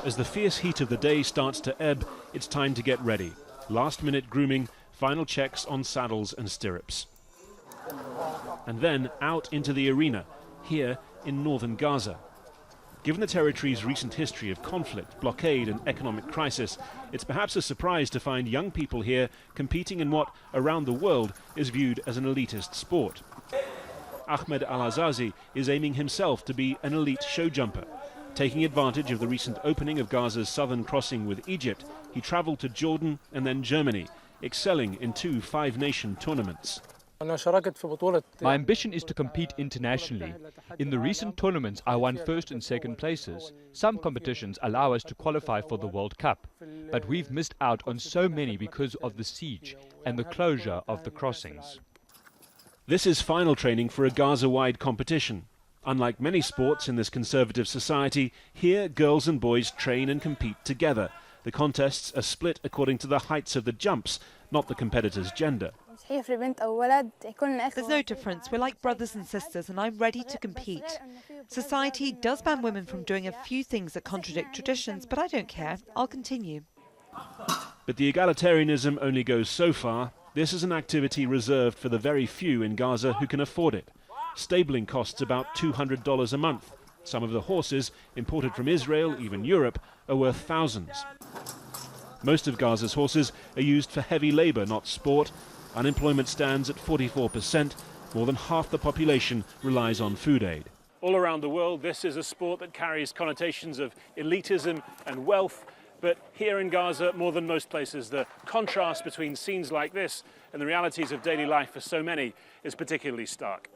As the fierce heat of the day starts to ebb, it's time to get ready. Last-minute grooming, final checks on saddles and stirrups. And then out into the arena, here in northern Gaza. Given the territory's recent history of conflict, blockade and economic crisis, it's perhaps a surprise to find young people here competing in what, around the world, is viewed as an elitist sport. Ahmed Al-Azazi is aiming himself to be an elite show jumper. Taking advantage of the recent opening of Gaza's southern crossing with Egypt, he travelled to Jordan and then Germany, excelling in 2 five-nation tournaments. My ambition is to compete internationally. In the recent tournaments, I won first and second places. Some competitions allow us to qualify for the World Cup, but we've missed out on so many because of the siege and the closure of the crossings. This is final training for a Gaza-wide competition. Unlike many sports in this conservative society, here girls and boys train and compete together. The contests are split according to the heights of the jumps, not the competitor's gender. There's no difference. We're like brothers and sisters, and I'm ready to compete. Society does ban women from doing a few things that contradict traditions, but I don't care. I'll continue. But the egalitarianism only goes so far. This is an activity reserved for the very few in Gaza who can afford it. Stabling costs about $200 a month. Some of the horses, imported from Israel, even Europe, are worth thousands. Most of Gaza's horses are used for heavy labour, not sport. Unemployment stands at 44%. More than half the population relies on food aid. All around the world, this is a sport that carries connotations of elitism and wealth. But here in Gaza, more than most places, the contrast between scenes like this and the realities of daily life for so many is particularly stark.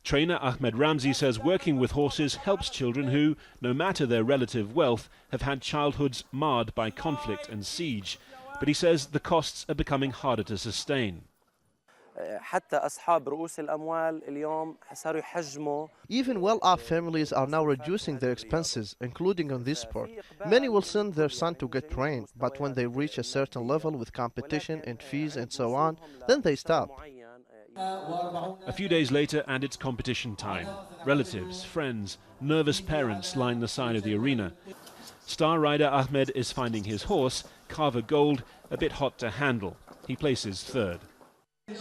Trainer Ahmed Ramzi says working with horses helps children who, no matter their relative wealth, have had childhoods marred by conflict and siege. But he says the costs are becoming harder to sustain. Even well-off families are now reducing their expenses, including on this sport. Many will send their son to get trained, but when they reach a certain level with competition and fees and so on, then they stop. A few days later and it's competition time. Relatives, friends, nervous parents line the side of the arena. Star rider Ahmed is finding his horse, Carver Gold, a bit hot to handle. He places third. I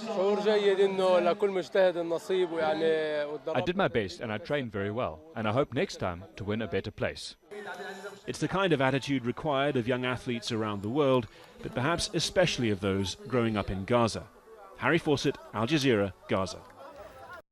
did my best and I trained very well, and I hope next time to win a better place. It's the kind of attitude required of young athletes around the world, but perhaps especially of those growing up in Gaza. Harry Fawcett, Al Jazeera, Gaza.